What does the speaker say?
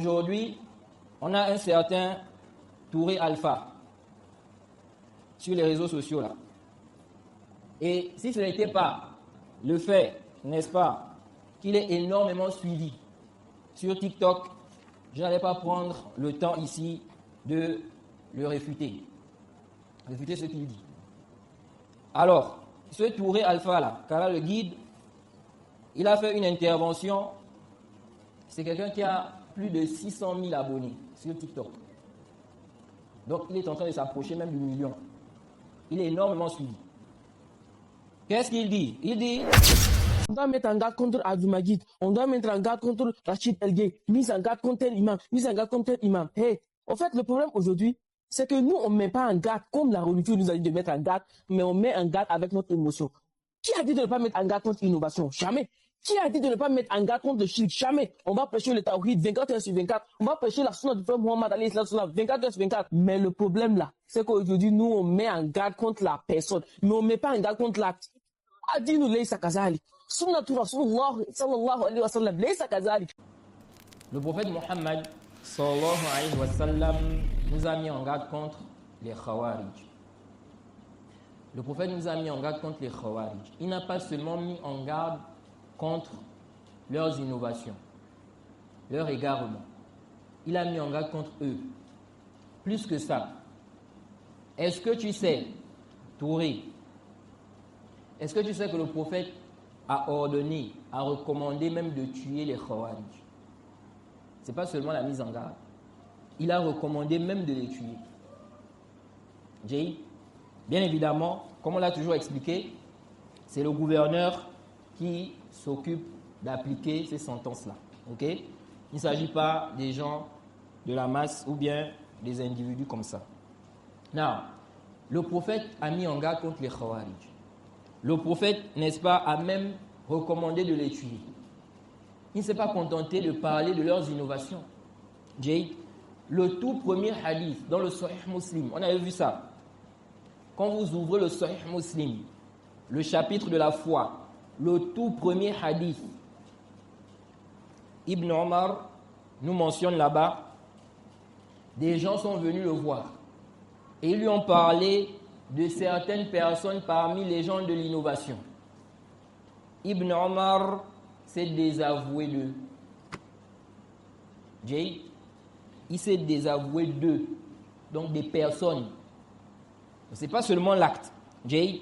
aujourd'hui, on a un certain Touré Alpha sur les réseaux sociaux là. Et si ce n'était pas le fait, n'est-ce pas, qu'il est énormément suivi sur TikTok, je n'allais pas prendre le temps ici de le réfuter. Réfuter ce qu'il dit. Alors, ce Touré Alpha là, Kara le guide, il a fait une intervention. C'est quelqu'un qui a plus de 600 000 abonnés sur TikTok. Donc, il est en train de s'approcher même du million. Il est énormément suivi. Qu'est-ce qu'il dit? Il dit... On doit mettre en garde contre Abdoumagid. On doit mettre en garde contre Rachid Elgay. Mise en garde contre tel imam. Mise en garde contre tel imam. Hey, en fait, le problème aujourd'hui, c'est que nous, on ne met pas en garde comme la religion nous a dit de mettre en garde, mais on met en garde avec notre émotion. Qui a dit de ne pas mettre en garde contre l'innovation? Jamais. Qui a dit de ne pas mettre en garde contre le shirk? Jamais. On va prêcher le tawhid 24 heures sur 24. On va prêcher la sunna du prophète Muhammad alayhi salam 24 heures sur 24. Mais le problème là, c'est qu'aujourd'hui, nous, on met en garde contre la personne, mais on ne met pas en garde contre l'acte. Adinu laysa kazalik. Sunnatu Rasulullah sallallahu alayhi wa sallam laysa kazalik. Le prophète Muhammad sallallahu alayhi wa sallam nous a mis en garde contre les Khawarij. Le prophète nous a mis en garde contre les Khawarij. Il n'a pas seulement mis en garde contre leurs innovations, leur égarement. Il a mis en garde contre eux. Plus que ça, est-ce que tu sais, Touré, est-ce que tu sais que le prophète a ordonné, a recommandé même de tuer les Khawarij? Ce n'est pas seulement la mise en garde. Il a recommandé même de les tuer. Jay, bien évidemment, comme on l'a toujours expliqué, c'est le gouverneur qui s'occupe d'appliquer ces sentences-là. Ok? Il ne s'agit pas des gens de la masse ou bien des individus comme ça. Now, le prophète a mis en garde contre les Khawarij. Le prophète, n'est-ce pas, a même recommandé de les tuer. Il ne s'est pas contenté de parler de leurs innovations. Jay, le tout premier hadith dans le Sahih Muslim, on avait vu ça. Quand vous ouvrez le Sahih Muslim, le chapitre de la foi, le tout premier hadith, Ibn Omar nous mentionne là-bas, des gens sont venus le voir et ils lui ont parlé de certaines personnes parmi les gens de l'innovation. Ibn Omar s'est désavoué d'eux. Jay, il s'est désavoué d'eux, donc des personnes. Ce n'est pas seulement l'acte. Jay,